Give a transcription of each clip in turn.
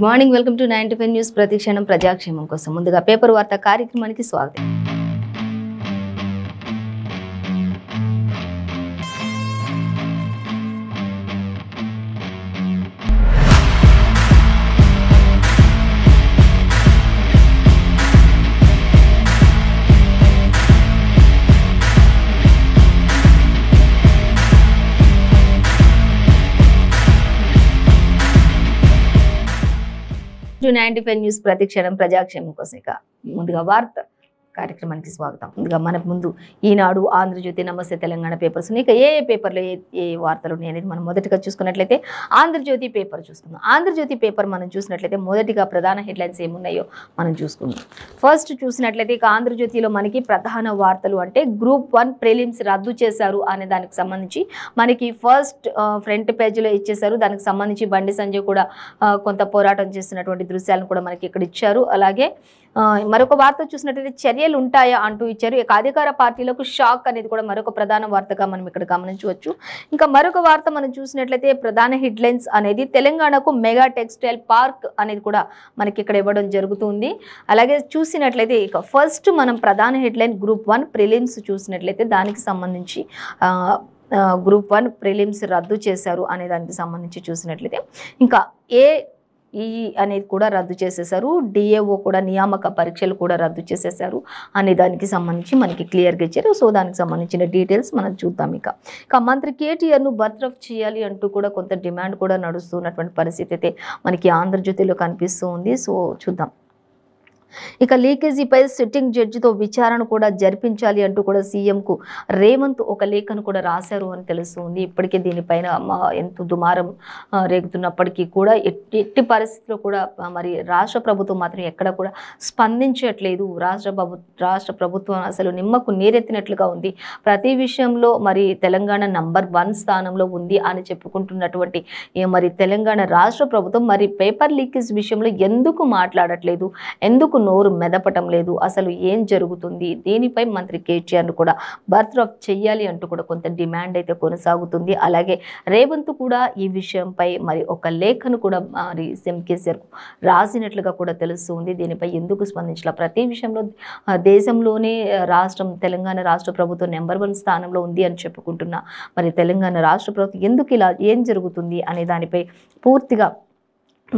Good morning, welcome to 95 news. ప్రతిక్షణం ప్రజాక్షేమం కోసం. ముందుగా పేపర్ వార్తా కార్యక్రమానికి స్వాగతం. టు 95 న్యూస్ ప్రతిక్షణం ప్రజాక్షేమం కోసం. ఇక ముందుగా వార్త కార్యక్రమానికి స్వాగతం. ముందుగా మనకు ముందు ఈనాడు, ఆంధ్రజ్యోతి, నమస్తే తెలంగాణ పేపర్స్ ఉన్నాయి. ఇక ఏ పేపర్లో ఏ వార్తలు ఉన్నాయి అనేది మనం మొదటిగా చూసుకున్నట్లయితే ఆంధ్రజ్యోతి పేపర్ చూసుకుందాం. ఆంధ్రజ్యోతి పేపర్ మనం చూసినట్లయితే మొదటిగా ప్రధాన హెడ్లైన్స్ ఏమున్నాయో మనం చూసుకుందాం. ఫస్ట్ చూసినట్లయితే ఇక ఆంధ్రజ్యోతిలో మనకి ప్రధాన వార్తలు అంటే గ్రూప్ 1 ప్రిలిమ్స్ రద్దు చేశారు అనే దానికి సంబంధించి మనకి ఫస్ట్ ఫ్రంట్ పేజీలో ఇచ్చేశారు. దానికి సంబంధించి బండి సంజయ్ కూడా కొంత పోరాటం చేస్తున్నటువంటి దృశ్యాలను కూడా మనకి ఇక్కడ ఇచ్చారు. అలాగే మరొక వార్త చూసినట్లయితే చర్యలు ఉంటాయా అంటూ ఇచ్చారు. ఇక అధికార పార్టీలకు షాక్ అనేది కూడా మరొక ప్రధాన వార్తగా మనం ఇక్కడ గమనించవచ్చు. ఇంకా మరొక వార్త మనం చూసినట్లయితే ప్రధాన హెడ్లైన్స్ అనేది తెలంగాణకు మెగా టెక్స్టైల్ పార్క్ అనేది కూడా మనకి ఇక్కడ ఇవ్వడం జరుగుతుంది. అలాగే చూసినట్లయితే ఇక ఫస్ట్ మనం ప్రధాన హెడ్లైన్ గ్రూప్ 1 ప్రిలిమ్స్ చూసినట్లయితే దానికి సంబంధించి గ్రూప్ 1 ప్రిలిమ్స్ రద్దు చేశారు అనే దానికి సంబంధించి చూసినట్లయితే ఇంకా ఈ అనేది కూడా రద్దు చేసేసారు. డిఏఓ కూడా నియామక పరీక్షలు కూడా రద్దు చేసేసారు అనే దానికి సంబంధించి మనకి క్లియర్గా ఇచ్చారు. సో దానికి సంబంధించిన డీటెయిల్స్ మనం చూద్దాం. ఇక మంత్రి కేటీఆర్ను బర్తరఫ్ చేయాలి అంటూ కూడా కొంత డిమాండ్ కూడా నడుస్తున్నటువంటి పరిస్థితి అయితే మనకి ఆంధ్రజ్యోతిలో కనిపిస్తూ ఉంది. సో చూద్దాం. ఇక లీకేజీపై సిట్టింగ్ జడ్జితో విచారణ కూడా జరిపించాలి అంటూ కూడా సీఎంకు రేవంత్ ఒక లేఖను కూడా రాశారు అని తెలుస్తుంది. ఇప్పటికే దీనిపైన ఎంత దుమారం రేగుతున్నప్పటికీ కూడా ఎట్టి పరిస్థితుల్లో కూడా మరి రాష్ట్ర ప్రభుత్వం మాత్రం ఎక్కడ కూడా స్పందించట్లేదు. రాష్ట్ర ప్రభుత్వం అసలు నిమ్మకు నీరెత్తినట్లుగా ఉంది. ప్రతి విషయంలో మరి తెలంగాణ నంబర్ 1 స్థానంలో ఉంది అని చెప్పుకుంటున్నటువంటి మరి తెలంగాణ రాష్ట్ర ప్రభుత్వం మరి పేపర్ లీకేజ్ విషయంలో ఎందుకు మాట్లాడట్లేదు, ఎందుకు నోరు మెదపటం లేదు, అసలు ఏం జరుగుతుంది? దీనిపై మంత్రి కేటీఆర్ను కూడా బర్తరఫ్ చెయ్యాలి అంటూ కూడా కొంత డిమాండ్ అయితే కొనసాగుతుంది. అలాగే రేవంత్ కూడా ఈ విషయంపై మరి ఒక లేఖను కూడా మరి సీఎం కేసీఆర్కు రాసినట్లుగా కూడా తెలుస్తుంది. దీనిపై ఎందుకు స్పందించాల? ప్రతి విషయంలో దేశంలోనే తెలంగాణ రాష్ట్ర ప్రభుత్వం నెంబర్ 1 స్థానంలో ఉంది అని చెప్పుకుంటున్నా మరి తెలంగాణ రాష్ట్ర ప్రభుత్వం ఎందుకు ఇలా ఏం జరుగుతుంది అనే దానిపై పూర్తిగా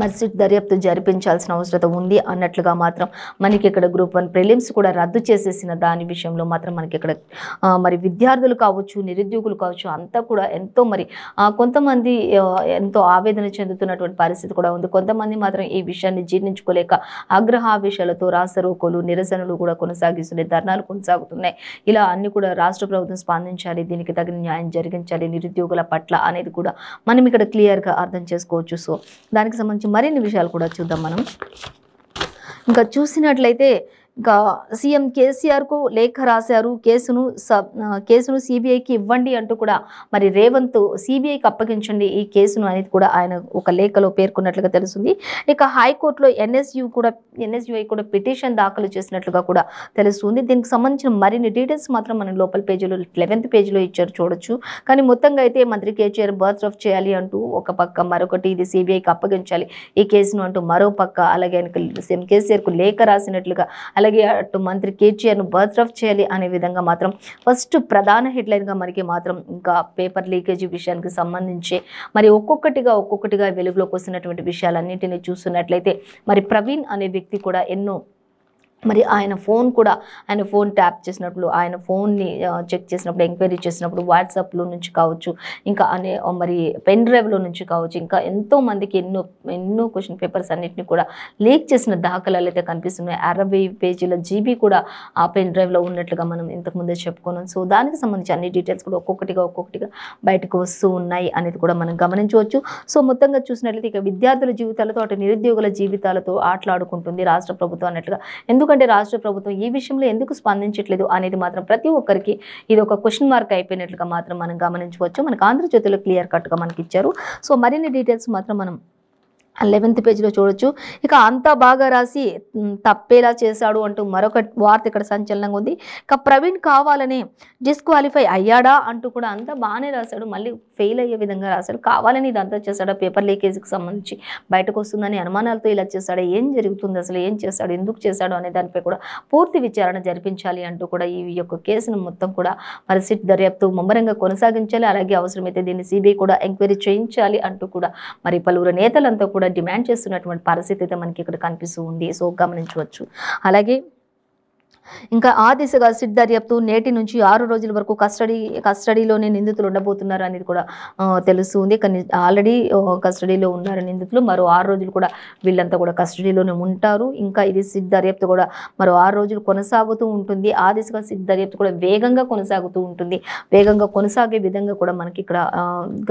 మర్సిట్ దర్యాప్తు జరిపించాల్సిన అవసరం ఉంది అన్నట్లుగా మాత్రం మనకి ఇక్కడ గ్రూప్ 1 ప్రిలిమ్స్ కూడా రద్దు చేసేసిన దాని విషయంలో మాత్రం మనకి ఇక్కడ మరి విద్యార్థులు కావచ్చు, నిరుద్యోగులు కావచ్చు, అంతా కూడా ఎంతో మరి కొంతమంది ఎంతో ఆవేదన చెందుతున్నటువంటి పరిస్థితి కూడా ఉంది. కొంతమంది మాత్రం ఈ విషయాన్ని జీర్ణించుకోలేక ఆగ్రహావేశాలతో రాస్తారోకోలు, నిరసనలు కూడా కొనసాగిస్తున్నాయి, ధర్నాలు కొనసాగుతున్నాయి. ఇలా అన్ని కూడా రాష్ట్ర ప్రభుత్వం స్పందించాలి, దీనికి తగిన న్యాయం జరిగించాలి నిరుద్యోగుల పట్ల అనేది కూడా మనం ఇక్కడ క్లియర్గా అర్థం చేసుకోవచ్చు. సో దానికి సంబంధించి మరిన్ని విషయాలు కూడా చూద్దాం మనం. ఇంకా చూసినట్లయితే ఇంకా సీఎం కేసీఆర్కు లేఖ రాశారు. కేసును సిబిఐకి ఇవ్వండి అంటూ కూడా మరి రేవంత్ సిబిఐకి అప్పగించండి ఈ కేసును అనేది కూడా ఆయన ఒక లేఖలో పేర్కొన్నట్లుగా తెలుస్తుంది. ఇక హైకోర్టులో ఎన్ఎస్యుఐ కూడా పిటిషన్ దాఖలు చేసినట్లుగా కూడా తెలుస్తుంది. దీనికి సంబంధించిన మరిన్ని డీటెయిల్స్ మాత్రం మనం లోపల పేజీలో 11th పేజీలో ఇచ్చారు చూడొచ్చు. కానీ మొత్తంగా అయితే మంత్రి కేటీఆర్ బర్తరఫ్ చేయాలి అంటూ ఒక పక్క, మరొకటి ఇది సిబిఐకి అప్పగించాలి ఈ కేసును అంటూ మరో పక్క, అలాగే సీఎం కేసీఆర్కు లేఖ రాసినట్లుగా, అలాగే అటు మంత్రి కేటీఆర్ను బర్తరఫ్ చేయాలి అనే విధంగా మాత్రం ఫస్ట్ ప్రధాన హెడ్లైన్గా మనకి మాత్రం ఇంకా పేపర్ లీకేజీ విషయానికి సంబంధించి మరి ఒక్కొక్కటిగా వెలుగులోకి వస్తున్నటువంటి విషయాలన్నింటినీ చూస్తున్నట్లయితే మరి ప్రవీణ్ అనే వ్యక్తి కూడా ఎన్నో మరి ఆయన ఫోన్ ట్యాప్ చేసినప్పుడు, ఆయన ఫోన్ని చెక్ చేసినప్పుడు, ఎంక్వైరీ చేసినప్పుడు వాట్సాప్లో నుంచి కావచ్చు, ఇంకా మరి పెన్ డ్రైవ్లో నుంచి కావచ్చు, ఇంకా ఎంతో మందికి ఎన్నో క్వశ్చన్ పేపర్స్ అన్నింటినీ కూడా లీక్ చేసిన దాఖలాలు అయితే కనిపిస్తున్నాయి. 60 పేజీల జీబీ కూడా ఆ పెన్ డ్రైవ్లో ఉన్నట్లుగా మనం ఇంతకుముందే చెప్పుకున్నాం. సో దానికి సంబంధించి అన్ని డీటెయిల్స్ కూడా ఒక్కొక్కటిగా బయటకు వస్తూ ఉన్నాయి అనేది కూడా మనం గమనించవచ్చు. సో మొత్తంగా చూసినట్లయితే ఇక విద్యార్థుల జీవితాలతో అటు నిరుద్యోగుల జీవితాలతో ఆటలాడుకుంటుంది రాష్ట్ర ప్రభుత్వం అన్నట్లుగా. ఎందుకంటే రాష్ట్ర ప్రభుత్వం ఈ విషయంలో ఎందుకు స్పందించట్లేదు అనేది మాత్రం ప్రతి ఒక్కరికి ఇది ఒక క్వశ్చన్ మార్క్ అయిపోయినట్లుగా మాత్రం మనం గమనించవచ్చు. మనకు ఆంధ్రజ్యోతిలో క్లియర్ కట్గా మనకి ఇచ్చారు. సో మరిన్ని డీటెయిల్స్ మాత్రం మనం 11th పేజీలో చూడొచ్చు. ఇక అంతా బాగా రాసి తప్పేలా చేశాడు అంటూ మరొక వార్త ఇక్కడ సంచలనంగా ఉంది. ఇక ప్రవీణ్ కావాలనే డిస్క్వాలిఫై అయ్యాడా అంటూ కూడా అంతా బాగానే రాశాడు, మళ్ళీ ఫెయిల్ అయ్యే విధంగా రాశాడు. కావాలని ఇదంతా చేశాడా, పేపర్ లీకేజీకి సంబంధించి బయటకు వస్తుందని అనుమానాలతో ఇలా చేశాడా, ఏం జరుగుతుంది, అసలు ఏం చేశాడు, ఎందుకు చేశాడు అనే దానిపై కూడా పూర్తి విచారణ జరిపించాలి అంటూ కూడా ఈ యొక్క కేసును మొత్తం కూడా మరి సిట్ దర్యాప్తు ముమ్మరంగా కొనసాగించాలి. అలాగే అవసరమైతే దీన్ని సిబిఐ కూడా ఎంక్వైరీ చేయించాలి అంటూ కూడా మరి పలువురు నేతలంతా కూడా డిమాండ్ చేస్తున్నటువంటి పరిస్థితి అయితే మనకి ఇక్కడ కనిపిస్తూ ఉంది. సో గమనించవచ్చు. అలాగే ఇంకా ఆ దిశగా సిట్ దర్యాప్తు నేటి నుంచి 6 రోజుల వరకు కస్టడీలోనే నిందితులు ఉండబోతున్నారు అనేది కూడా తెలుస్తుంది. కానీ ఆల్రెడీ కస్టడీలో ఉన్నారు నిందితులు, మరో 6 రోజులు కూడా వీళ్ళంతా కూడా కస్టడీలోనే ఉంటారు. ఇంకా ఇది సిట్ దర్యాప్తు కూడా మరో 6 రోజులు కొనసాగుతూ ఉంటుంది. ఆ దిశగా సిట్ దర్యాప్తు కూడా వేగంగా కొనసాగుతూ ఉంటుంది. వేగంగా కొనసాగే విధంగా కూడా మనకి ఇక్కడ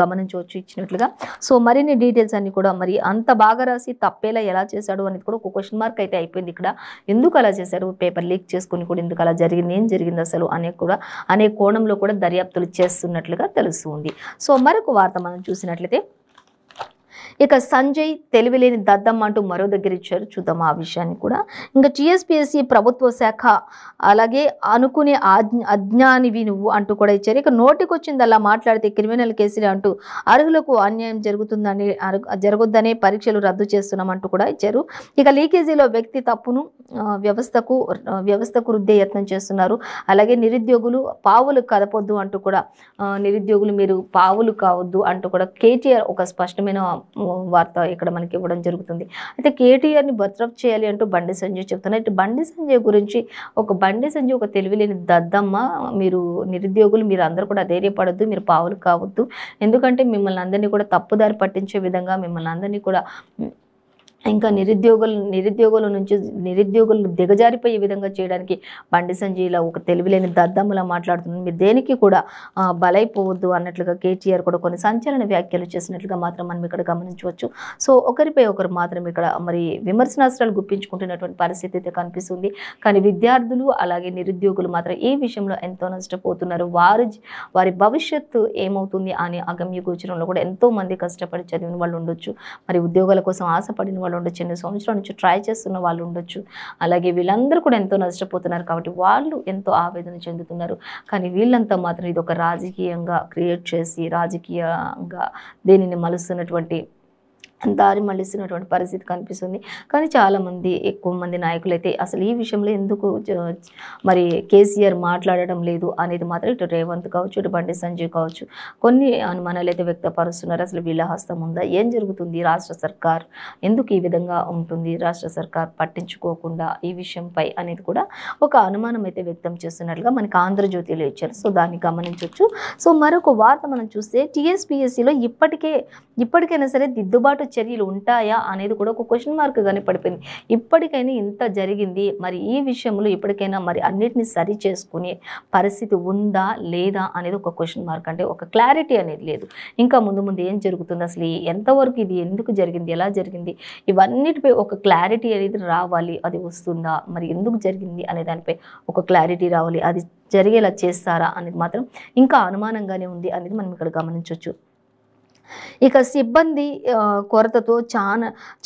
గమనించవచ్చు ఇచ్చినట్లుగా. సో మరిన్ని డీటెయిల్స్ అన్ని కూడా మరి అంత బాగా రాసి తప్పేలా ఎలా చేశాడు అనేది కూడా ఒక క్వశ్చన్ మార్క్ అయితే అయిపోయింది ఇక్కడ. ఎందుకు అలా చేశారు, పేపర్ లీక్ చేసుకుని కూడా ఎందుకు అలా జరిగింది, ఏం జరిగింది అసలు అనే కోణంలో కూడా దర్యాప్తులు చేస్తున్నట్లుగా తెలుస్తుంది. సో మరొక వార్త మనం చూసినట్లయితే ఇక సంజయ్ తెలివిలేని దద్దమ్మ అంటూ మరో దగ్గర ఇచ్చారు. చూద్దాం ఆ విషయాన్ని కూడా. ఇంకా టీఎస్పీఎస్సీ ప్రభుత్వ శాఖ అలాగే అనుకునే అజ్ఞానివి నువ్వు అంటూ కూడా ఇచ్చారు. ఇక నోటికి వచ్చింది అలా మాట్లాడితే క్రిమినల్ కేసులు అంటూ అర్హులకు అన్యాయం జరగొద్దనే పరీక్షలు రద్దు చేస్తున్నామంటూ కూడా ఇచ్చారు. ఇక లీకేజీలో వ్యక్తి తప్పును వ్యవస్థకు రుద్దే యత్నం చేస్తున్నారు. అలాగే నిరుద్యోగులు పావులు కదపొద్దు అంటూ కూడా నిరుద్యోగులు మీరు పావులు కావద్దు అంటూ కూడా కేటీఆర్ ఒక స్పష్టమైన వార్త ఇక్కడ మనకి ఇవ్వడం జరుగుతుంది. అయితే కేటీఆర్ని బర్తరఫ్ చేయాలి అంటూ బండి సంజయ్ చెప్తున్నారు. ఇటు బండి సంజయ్ గురించి బండి సంజయ్ ఒక తెలివిలేని దద్దమ్మ, మీరు నిరుద్యోగులు మీరు అందరూ కూడా ధైర్యపడద్దు, మీరు పావులు కావద్దు, ఎందుకంటే మిమ్మల్ని అందరినీ కూడా తప్పుదారి పట్టించే విధంగా మిమ్మల్ని అందరినీ కూడా ఇంకా నిరుద్యోగులు దిగజారిపోయే విధంగా చేయడానికి బండి సంజయ్ ఇలా ఒక తెలివిలేని దద్దమ్మలా మాట్లాడుతున్నారు. మీరు దేనికి కూడా బలైపోవద్దు అన్నట్లుగా కేటీఆర్ కూడా కొన్ని సంచలన వ్యాఖ్యలు చేసినట్లుగా మాత్రం మనం ఇక్కడ గమనించవచ్చు. సో ఒకరిపై ఒకరు మాత్రం ఇక్కడ మరి విమర్శనాస్త్రాలు గుప్పించుకుంటున్నటువంటి పరిస్థితి అయితే కనిపిస్తుంది. కానీ విద్యార్థులు అలాగే నిరుద్యోగులు మాత్రం ఈ విషయంలో ఎంతో నష్టపోతున్నారు. వారి భవిష్యత్తు ఏమవుతుంది అనే అగమ్య గోచరంలో కూడా ఎంతో మంది కష్టపడి చదివిన వాళ్ళు ఉండొచ్చు, మరి ఉద్యోగాల కోసం ఆశపడిన వాళ్ళు ఉండొచ్చు, ఎన్ని సంవత్సరాల నుంచి ట్రై చేస్తున్న వాళ్ళు ఉండొచ్చు. అలాగే వీళ్ళందరూ కూడా ఎంతో నష్టపోతున్నారు కాబట్టి వాళ్ళు ఎంతో ఆవేదన చెందుతున్నారు. కానీ వీళ్ళంతా మాత్రం ఇది ఒక రాజకీయంగా క్రియేట్ చేసి రాజకీయంగా దీనిని మలుస్తున్నటువంటి దారి మళ్ళిస్తున్నటువంటి పరిస్థితి కనిపిస్తుంది. కానీ చాలామంది ఎక్కువ మంది నాయకులు అయితే అసలు ఈ విషయంలో ఎందుకు మరి కేసీఆర్ మాట్లాడడం లేదు అనేది మాత్రం ఇటు రేవంత్ కావచ్చు, ఇటు బండి సంజయ్ కావచ్చు కొన్ని అనుమానాలు అయితే వ్యక్తపరుస్తున్నారు. అసలు వీళ్ళ హస్తం ఉందా, ఏం జరుగుతుంది, రాష్ట్ర సర్కార్ ఎందుకు ఈ విధంగా ఉంటుంది, రాష్ట్ర సర్కార్ పట్టించుకోకుండా ఈ విషయంపై అనేది కూడా ఒక అనుమానం అయితే వ్యక్తం చేస్తున్నట్లుగా మనకి ఆంధ్రజ్యోతిలో ఇచ్చారు. సో దాన్ని గమనించవచ్చు. సో మరొక వార్త మనం చూస్తే టీఎస్పీఎస్సీలో ఇప్పటికైనా సరే దిద్దుబాటు చర్యలు ఉంటాయా అనేది కూడా ఒక క్వశ్చన్ మార్క్ గానే పడిపోయింది. ఇప్పటికైనా ఇంత జరిగింది, మరి ఈ విషయంలో ఇప్పటికైనా మరి అన్నిటిని సరి చేసుకునే పరిస్థితి ఉందా లేదా అనేది ఒక క్వశ్చన్ మార్క్. అంటే ఒక క్లారిటీ అనేది లేదు. ఇంకా ముందు ఏం జరుగుతుంది, అసలు ఎంతవరకు ఇది ఎందుకు జరిగింది, ఎలా జరిగింది, ఇవన్నిటిపై ఒక క్లారిటీ అనేది రావాలి. అది వస్తుందా, మరి ఎందుకు జరిగింది అనే దానిపై ఒక క్లారిటీ రావాలి. అది జరిగేలా చేస్తారా అనేది మాత్రం ఇంకా అనుమానంగానే ఉంది అనేది మనం ఇక్కడ గమనించవచ్చు. ఇక సిబ్బంది కొరతతో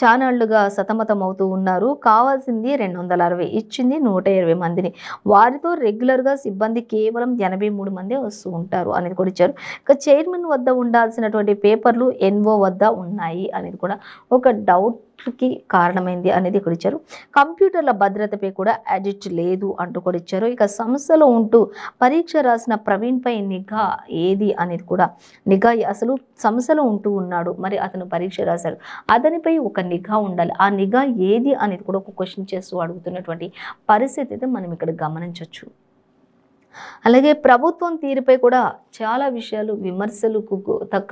చానాళ్లుగా సతమతం అవుతూ ఉన్నారు. కావాల్సింది 260, ఇచ్చింది 120 మందిని. వారితో రెగ్యులర్గా సిబ్బంది కేవలం 83 మందే వస్తూ ఉంటారు అనేది కూడా ఇచ్చారు. ఇక చైర్మన్ వద్ద ఉండాల్సినటువంటి పేపర్లు ఎన్ఓ వద్ద ఉన్నాయి అనేది కూడా ఒక డౌట్కి కారణమైంది అనేది ఇక్కడ ఇచ్చారు. కంప్యూటర్ల భద్రతపై కూడా అడిట్ లేదు అంటూ కూడా ఇచ్చారు. ఇక సంస్థలో ఉంటూ పరీక్ష రాసిన ప్రవీణ్పై నిఘా ఏది అనేది కూడా అసలు సంస్థలో ఉంటూ ఉన్నాడు, మరి అతను పరీక్ష రాశాడు, అతనిపై ఒక నిఘా ఉండాలి. ఆ నిఘా ఏది అనేది కూడా ఒక క్వశ్చన్ చేస్తూ అడుగుతున్నటువంటి పరిస్థితి అయితే మనం ఇక్కడ గమనించవచ్చు. అలాగే ప్రభుత్వం తీరుపై కూడా చాలా విషయాలు విమర్శలకు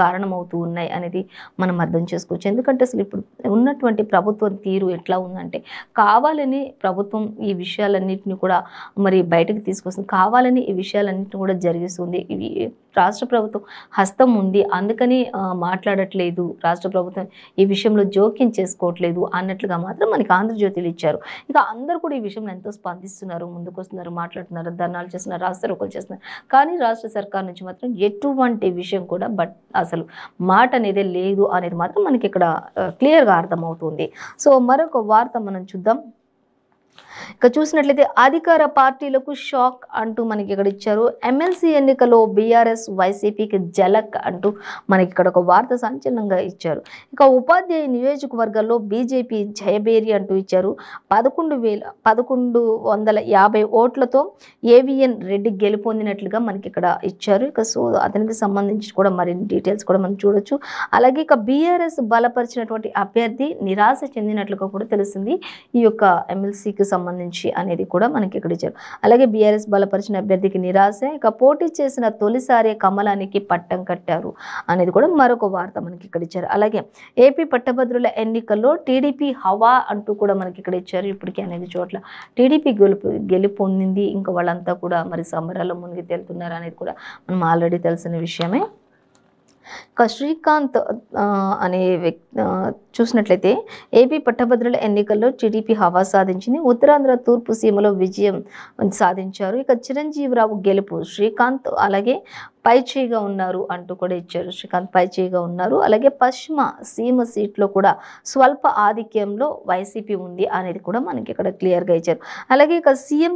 కారణమవుతూ ఉన్నాయి అనేది మనం అర్థం చేసుకోవచ్చు. ఎందుకంటే అసలు ఇప్పుడు ఉన్నటువంటి ప్రభుత్వం తీరు ఎట్లా ఉందంటే కావాలని ప్రభుత్వం ఈ విషయాలన్నింటినీ కూడా మరి బయటకు తీసుకొస్తుంది, కావాలని ఈ విషయాలన్నింటినీ కూడా జరిగిస్తుంది. రాష్ట్ర ప్రభుత్వం హస్తం ఉంది, అందుకని మాట్లాడట్లేదు, రాష్ట్ర ప్రభుత్వం ఈ విషయంలో జోక్యం చేసుకోవట్లేదు అన్నట్లుగా మాత్రం మనకి ఆంధ్రజ్యోతిలో ఇచ్చారు. ఇక అందరూ కూడా ఈ విషయంలో ఎంతో స్పందిస్తున్నారు, ముందుకు వస్తున్నారు, మాట్లాడుతున్నారు, ధర్నాలు చేస్తున్నారు, రాస్తారోకోలు చేస్తున్నారు. కానీ రాష్ట్ర సర్కార్ నుంచి మాత్రం ఎటువంటి విషయం కూడా అసలు మాట అనేది లేదు అనేది మాత్రం మనకి ఇక్కడ క్లియర్గా అర్థమవుతుంది. సో మరొక వార్త మనం చూద్దాం. ఇక చూసినట్లయితే అధికార పార్టీలకు షాక్ అంటూ మనకి ఇక్కడ ఇచ్చారు. ఎమ్మెల్సీ ఎన్నికలో బీఆర్ఎస్ వైసీపీకి జలక్ అంటూ మనకి ఇక్కడ ఒక వార్త సంచలనంగా ఇచ్చారు. ఇక ఉపాధ్యాయ నియోజకవర్గాల్లో బీజేపీ జయబేరి అంటూ ఇచ్చారు. 11,150 ఓట్లతో ఏవిఎన్ రెడ్డి గెలుపొందినట్లుగా మనకి ఇక్కడ ఇచ్చారు. ఇక సో అతనికి సంబంధించి కూడా మరిన్ని డీటెయిల్స్ కూడా మనం చూడొచ్చు. అలాగే ఇక బీఆర్ఎస్ బలపరిచినటువంటి అభ్యర్థి నిరాశ చెందినట్లుగా కూడా తెలిసింది ఈ యొక్క ఎమ్మెల్సీకి సంబంధించి అనేది కూడా మనకి ఇక్కడ ఇచ్చారు. అలాగే బీఆర్ఎస్ బలపరిచిన అభ్యర్థికి నిరాశ, ఇక పోటీ చేసిన తొలిసారి కమలానికి పట్టం కట్టారు అనేది కూడా మరొక వార్త మనకి ఇక్కడ ఇచ్చారు. అలాగే ఏపీ పట్టభద్రుల ఎన్నికల్లో టీడీపీ హవా అంటూ కూడా మనకి ఇక్కడ ఇచ్చారు. ఇప్పటికీ అనేది చోట్ల టీడీపీ గెలుపొందింది, ఇంకా వాళ్ళంతా కూడా మరి సంబరాల్లో మునిగి తేలుతున్నారు అనేది కూడా మనం ఆల్రెడీ తెలిసిన విషయమే. ఇక శ్రీకాంత్ అనే వ్యక్తి చూసినట్లయితే ఏపీ పట్టభద్రుల ఎన్నికల్లో టీడీపీ హవా సాధించింది, ఉత్తరాంధ్ర తూర్పు సీమలో విజయం సాధించారు. ఇక చిరంజీవిరావు గెలుపు, శ్రీకాంత్ అలాగే పైచేయిగా ఉన్నారు అంటూ కూడా ఇచ్చారు. శ్రీకాంత్ పైచేయిగా ఉన్నారు. అలాగే పశ్చిమ సీమ సీట్లో కూడా స్వల్ప ఆధిక్యంలో వైసీపీ ఉంది అనేది కూడా మనకి ఇక్కడ క్లియర్గా ఇచ్చారు. అలాగే ఇక సీఎం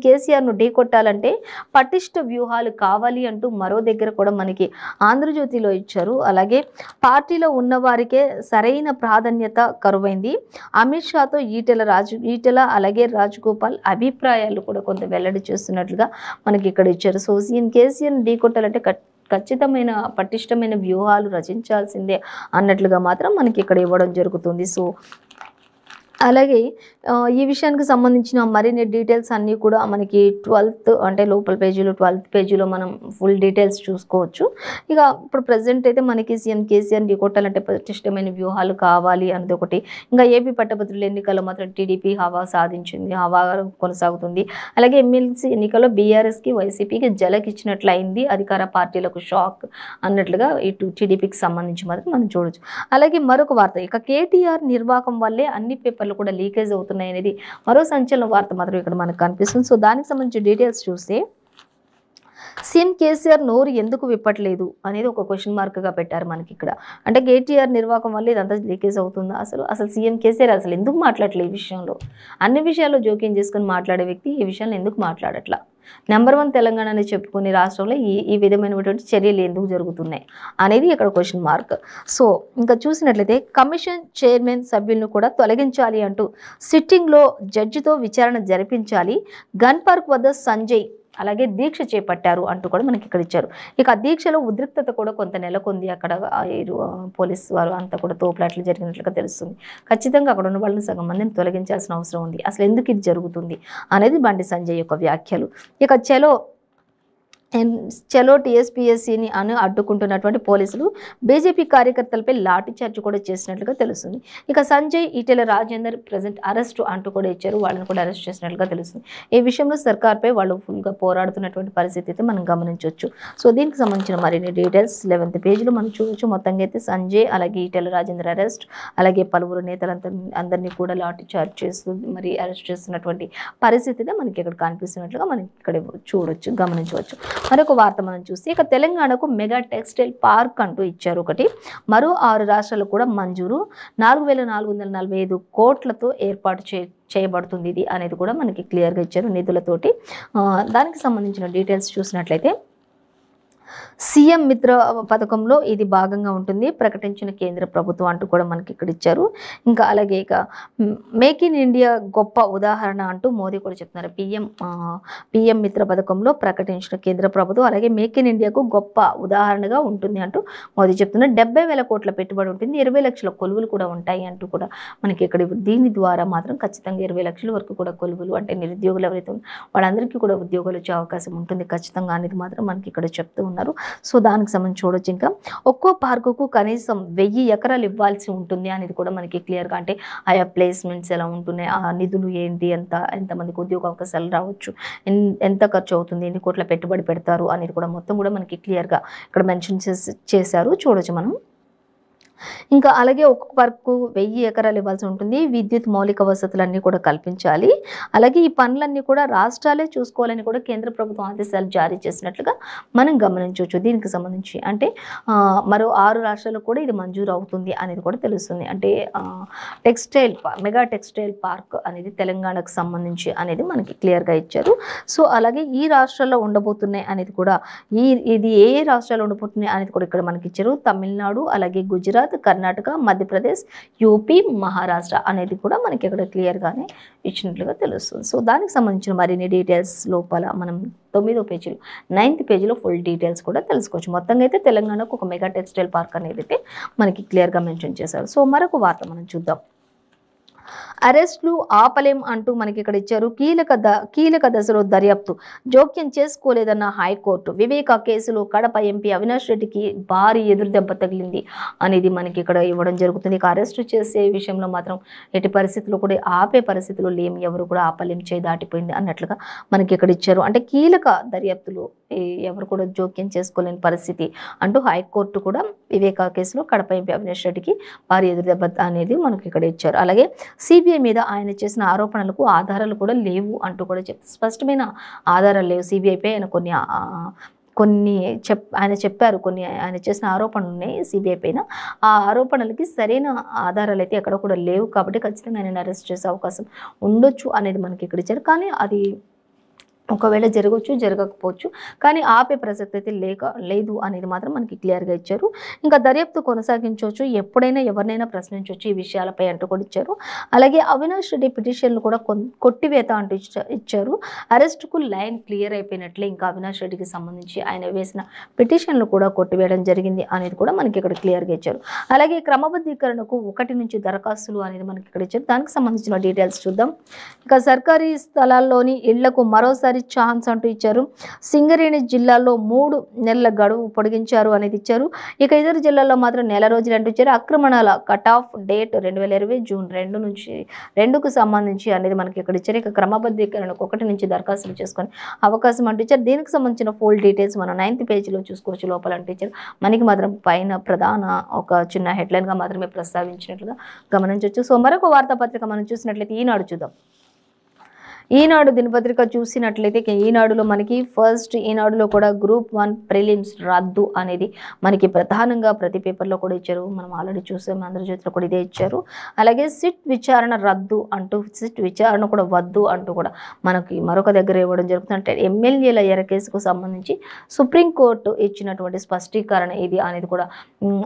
కేసీఆర్ను ఢీకొట్టాలంటే పటిష్ట వ్యూహాలు కావాలి అంటూ మరో దగ్గర కూడా మనకి ఆంధ్రజ్యోతిలో ఇచ్చారు. అలాగే పార్టీలో ఉన్న వారికే సరైన ప్రాధాన్యత కరువైంది, అమిత్ షాతో ఈటెల అలాగే రాజగోపాల్ అభిప్రాయాలు కూడా కొంత వెల్లడి చేస్తున్నట్లుగా మనకి ఇక్కడ ఇచ్చారు. సో సీఎం కేసీఆర్ని ఢీకొట్టాలంటే ఖచ్చితమైన పటిష్టమైన వ్యూహాలు రచించాల్సిందే అన్నట్లుగా మాత్రం మనకి ఇక్కడ ఇవ్వడం జరుగుతుంది. సో అలాగే ఈ విషయానికి సంబంధించిన మరిన్ని డీటెయిల్స్ అన్నీ కూడా మనకి 12th అంటే లోపల పేజీలో 12th పేజీలో మనం ఫుల్ డీటెయిల్స్ చూసుకోవచ్చు. ఇక ఇప్పుడు ప్రజెంట్ అయితే మనకి సీఎం కేసీఆర్ని ఢీకొట్టాలంటే పటిష్టమైన వ్యూహాలు కావాలి అన్నది ఒకటి. ఇంకా ఏపీ పట్టభద్రుల ఎన్నికల్లో మాత్రం టీడీపీ హవా సాధించింది, హవా కొనసాగుతుంది. అలాగే ఎమ్మెల్సీ ఎన్నికల్లో బీఆర్ఎస్కి వైసీపీకి జలక్ ఇచ్చినట్లు అయింది, అధికార పార్టీలకు షాక్ అన్నట్లుగా ఇటు టీడీపీకి సంబంధించి మాత్రం మనం చూడొచ్చు. అలాగే మరొక వార్త, ఇక కేటీఆర్ నిర్వాకం వల్లే అన్ని పేపర్లు కూడా లీకేజ్ అవుతున్నాయి అనేది మరో సంచలన వార్త మాత్రం ఇక్కడ మనకు కనిపిస్తుంది. సో దానికి సంబంధించి డీటెయిల్స్ చూస్తే సీఎం కేసీఆర్ నోరు ఎందుకు విప్పట్లేదు అనేది ఒక క్వశ్చన్ మార్క్గా పెట్టారు మనకి ఇక్కడ. అంటే కేటీఆర్ నిర్వాహకం వల్ల ఇదంతా లీకేజ్ అవుతుందా, అసలు సీఎం కేసీఆర్ అసలు ఎందుకు మాట్లాడట్లేదు ఈ విషయంలో? అన్ని విషయాల్లో జోక్యం చేసుకొని మాట్లాడే వ్యక్తి ఈ విషయాన్ని ఎందుకు మాట్లాడట్లా? నెంబర్ 1 తెలంగాణ అని చెప్పుకునే రాష్ట్రంలో ఈ విధమైనటువంటి చర్యలు ఎందుకు జరుగుతున్నాయి అనేది ఇక్కడ క్వశ్చన్ మార్క్. సో ఇంకా చూసినట్లయితే కమిషన్ చైర్మన్ సభ్యులను కూడా తొలగించాలి అంటూ సిట్టింగ్లో జడ్జితో విచారణ జరిపించాలి, గన్ పార్క్ వద్ద సంజయ్ అలాగే దీక్ష చేపట్టారు అంటూ కూడా మనకి ఇక్కడ ఇచ్చారు. ఇక దీక్షలో ఉద్రిక్తత కూడా కొంత నెలకొంది. అక్కడ పోలీస్ వారు అంతా కూడా తోపులాట్లు జరిగినట్లుగా తెలుస్తుంది. ఖచ్చితంగా అక్కడ ఉన్న వాళ్ళని సగం మందిని తొలగించాల్సిన అవసరం ఉంది. అసలు ఎందుకు ఇది జరుగుతుంది అనేది బండి సంజయ్ యొక్క వ్యాఖ్యలు. ఇక చలో టీఎస్పీఎస్సీని అడ్డుకుంటున్నటువంటి పోలీసులు బీజేపీ కార్యకర్తలపై లాఠీ చార్జ్ కూడా చేసినట్లుగా తెలుస్తుంది. ఇక సంజయ్ ఈటెల రాజేందర్ ప్రజెంట్ అరెస్టు అంటూ కూడా ఇచ్చారు, వాళ్ళని కూడా అరెస్ట్ చేసినట్లుగా తెలుస్తుంది. ఈ విషయంలో సర్కార్పై వాళ్ళు ఫుల్గా పోరాడుతున్నటువంటి పరిస్థితి అయితే మనం గమనించవచ్చు. సో దీనికి సంబంధించిన మరిన్ని డీటెయిల్స్ 11th పేజీలో మనం చూడవచ్చు. మొత్తంగా అయితే సంజయ్ అలాగే ఈటెల రాజేందర్ అరెస్ట్, అలాగే పలువురు నేతలందరినీ కూడా లాఠీ చార్జ్ చేస్తూ మరి అరెస్ట్ చేస్తున్నటువంటి పరిస్థితి అయితే మనకి ఇక్కడ కనిపిస్తున్నట్లుగా మనం ఇక్కడ చూడొచ్చు, గమనించవచ్చు. మరొక వార్త మనం చూస్తే ఇక తెలంగాణకు మెగా టెక్స్టైల్ పార్క్ అంటూ ఇచ్చారు ఒకటి, మరో 6 రాష్ట్రాలు కూడా మంజూరు, 4,445 కోట్లతో ఏర్పాటు చేయబడుతుంది ఇది అనేది కూడా మనకి క్లియర్గా ఇచ్చారు నిధులతోటి. దానికి సంబంధించిన డీటెయిల్స్ చూసినట్లయితే సీఎం మిత్ర పథకంలో ఇది భాగంగా ఉంటుంది, ప్రకటించిన కేంద్ర ప్రభుత్వం అంటూ కూడా మనకి ఇక్కడ ఇచ్చారు. ఇంకా అలాగే ఇక మేక్ ఇన్ ఇండియా గొప్ప ఉదాహరణ అంటూ మోదీ కూడా చెప్తున్నారు. పిఎం మిత్ర పథకంలో ప్రకటించిన కేంద్ర ప్రభుత్వం అలాగే మేక్ ఇన్ ఇండియాకు గొప్ప ఉదాహరణగా ఉంటుంది అంటూ మోదీ చెప్తున్నారు. 70,000 కోట్ల పెట్టుబడి ఉంటుంది, 20 లక్షల కొలువులు కూడా ఉంటాయి అంటూ కూడా మనకి ఇక్కడ దీని ద్వారా మాత్రం ఖచ్చితంగా 20 లక్షల వరకు కూడా కొలువులు అంటే నిరుద్యోగులు ఎవరైతే వాళ్ళందరికీ కూడా ఉద్యోగాలు వచ్చే అవకాశం ఉంటుంది ఖచ్చితంగా అనేది మాత్రం మనకి ఇక్కడ చెప్తూ ఉన్నారు. ఉన్నారు. సో దానికి సంబంధించి చూడొచ్చు. ఇంకా ఒక్కో పార్కుకు కనీసం 1000 ఎకరాలు ఇవ్వాల్సి ఉంటుంది అనేది కూడా మనకి క్లియర్గా, అంటే ఆయా ప్లేస్మెంట్స్ ఎలా ఉంటున్నాయి, ఆ నిధులు ఏంటి, ఎంతమందికి ఉద్యోగ అవకాశాలు రావచ్చు, ఎంత ఖర్చు అవుతుంది, ఎన్ని కోట్ల పెట్టుబడి పెడతారు అనేది కూడా మొత్తం కూడా మనకి క్లియర్గా ఇక్కడ మెన్షన్ చేశారు, చూడొచ్చు మనం. ఇంకా అలాగే ఒక్కొక్క పార్కు 1000 ఎకరాలు ఇవ్వాల్సి ఉంటుంది. విద్యుత్ మౌలిక వసతులన్నీ కూడా కల్పించాలి. అలాగే ఈ పనులన్నీ కూడా రాష్ట్రాలే చూసుకోవాలని కూడా కేంద్ర ప్రభుత్వం ఆదేశాలు జారీ చేసినట్లుగా మనం గమనించవచ్చు. దీనికి సంబంధించి అంటే మరో 6 రాష్ట్రాలకు కూడా ఇది మంజూరు అవుతుంది అనేది కూడా తెలుస్తుంది. అంటే మెగా టెక్స్టైల్ పార్క్ అనేది తెలంగాణకు సంబంధించి అనేది మనకి క్లియర్గా ఇచ్చారు. సో అలాగే ఈ రాష్ట్రాల్లో ఉండబోతున్నాయి అనేది కూడా ఇది ఏ రాష్ట్రాలు ఉండబోతున్నాయి అనేది కూడా ఇక్కడ మనకి ఇచ్చారు. తమిళనాడు, అలాగే గుజరాత్, కర్ణాటక, మధ్యప్రదేశ్, యూపీ, మహారాష్ట్ర అనేది కూడా మనకి ఇక్కడ క్లియర్గానే ఇచ్చినట్లుగా తెలుస్తుంది. సో దానికి సంబంధించిన మరిన్ని డీటెయిల్స్ లోపల మనం 9వ పేజీలో 9th పేజీలో ఫుల్ డీటెయిల్స్ కూడా తెలుసుకోవచ్చు. మొత్తంగా అయితే తెలంగాణకు ఒక మెగా టెక్స్టైల్ పార్క్ అనేది అయితే మనకి క్లియర్గా మెన్షన్ చేశారు. సో మరొక వార్త మనం చూద్దాం. అరెస్టులు ఆపలేం అంటూ మనకి ఇక్కడ ఇచ్చారు. కీలక దశలో దర్యాప్తు జోక్యం చేసుకోలేదన్న హైకోర్టు. వివేకా కేసులో కడప ఎంపీ అవినాష్ రెడ్డికి భారీ ఎదురుదెబ్బ తగిలింది అనేది మనకి ఇక్కడ ఇవ్వడం జరుగుతుంది. ఇక అరెస్టు చేసే విషయంలో మాత్రం ఎట్టి పరిస్థితుల్లో కూడా ఆపే పరిస్థితులు లేం, ఎవరు కూడా ఆపలేం, చేయి దాటిపోయింది అన్నట్లుగా మనకి ఇక్కడ ఇచ్చారు. అంటే కీలక దర్యాప్తులు ఎవరు కూడా జోక్యం చేసుకోలేని పరిస్థితి అంటూ హైకోర్టు కూడా వివేకా కేసులో కడప ఎంపీ అవినాష్ రెడ్డికి భారీ ఎదురుదెబ్బ అనేది మనకి ఇక్కడ ఇచ్చారు. అలాగే సిబిఐ మీద ఆయన చేసిన ఆరోపణలకు ఆధారాలు కూడా లేవు అంటూ కూడా స్పష్టమైన ఆధారాలు లేవు. సిబిఐపై ఆయన ఆయన చెప్పారు, ఆయన చేసిన ఆరోపణలు ఉన్నాయి సిబిఐ పైన. ఆ ఆరోపణలకి సరైన ఆధారాలు అయితే ఎక్కడ కూడా లేవు, కాబట్టి ఖచ్చితంగా ఆయన అరెస్ట్ చేసే అవకాశం ఉండొచ్చు అనేది మనకి ఇక్కడ ఇచ్చారు. కానీ అది ఒకవేళ జరగవచ్చు, జరగకపోవచ్చు, కానీ ఆపే ప్రసక్తి అయితే లేదు అనేది మాత్రం మనకి క్లియర్గా ఇచ్చారు. ఇంకా దర్యాప్తు కొనసాగించవచ్చు, ఎప్పుడైనా ఎవరినైనా ప్రశ్నించవచ్చు ఈ విషయాలపై అంటూ కూడా ఇచ్చారు. అలాగే అవినాష్ రెడ్డి పిటిషన్లు కూడా కొట్టివేత అంటూ ఇచ్చారు. అరెస్టుకు లైన్ క్లియర్ అయిపోయినట్లే ఇంకా అవినాష్ రెడ్డికి సంబంధించి ఆయన వేసిన పిటిషన్లు కూడా కొట్టివేయడం జరిగింది అనేది కూడా మనకి ఇక్కడ క్లియర్గా ఇచ్చారు. అలాగే క్రమబద్ధీకరణకు 1 నుంచి దరఖాస్తులు అనేది మనకి ఇక్కడ ఇచ్చారు. దానికి సంబంధించిన డీటెయిల్స్ చూద్దాం. ఇక సర్కారీ స్థలాల్లోని ఇళ్లకు మరోసారి ఛాన్స్ అంటూ ఇచ్చారు. సింగరేణి జిల్లాలో 3 నెలల గడువు పొడిగించారు అనేది ఇచ్చారు. ఇక ఇతర జిల్లాల్లో మాత్రం నెల రోజులు అంటూ ఇచ్చారు. ఆక్రమణల కట్ ఆఫ్ డేట్ 2020 జూన్ 2 నుంచి 2కు సంబంధించి అనేది మనకి ఇక్కడ ఇచ్చారు. ఇక క్రమబద్ధీకరణకు 1 నుంచి దరఖాస్తులు చేసుకొని అవకాశం అంటూ ఇచ్చారు. దీనికి సంబంధించిన ఫుల్ డీటెయిల్స్ మనం 9th పేజీలో చూసుకోవచ్చు. లోపల అంటూ ఇచ్చారు. మనకి మాత్రం పైన ప్రధాన ఒక చిన్న హెడ్లైన్గా మాత్రమే ప్రస్తావించినట్లుగా గమనించవచ్చు. సో మరొక వార్తాపత్రిక మనం చూసినట్లయితే ఈనాడు చూద్దాం. ఈనాడు దినపత్రిక చూసినట్లయితే ఈనాడులో మనకి ఈనాడులో కూడా గ్రూప్ 1 ప్రిలిమ్స్ రద్దు అనేది మనకి ప్రధానంగా ప్రతి పేపర్లో కూడా ఇచ్చారు. మనం ఆల్రెడీ చూసాం, ఆంధ్రజ్యోతిలో కూడా ఇదే ఇచ్చారు. అలాగే సిట్ విచారణ రద్దు అంటూ, సిట్ విచారణ కూడా వద్దు అంటూ కూడా మనకి మరొక దగ్గర ఇవ్వడం జరుగుతుంది. అంటే ఎమ్మెల్యేల ఎర కేసుకు సంబంధించి సుప్రీంకోర్టు ఇచ్చినటువంటి స్పష్టీకరణ ఇది అనేది కూడా,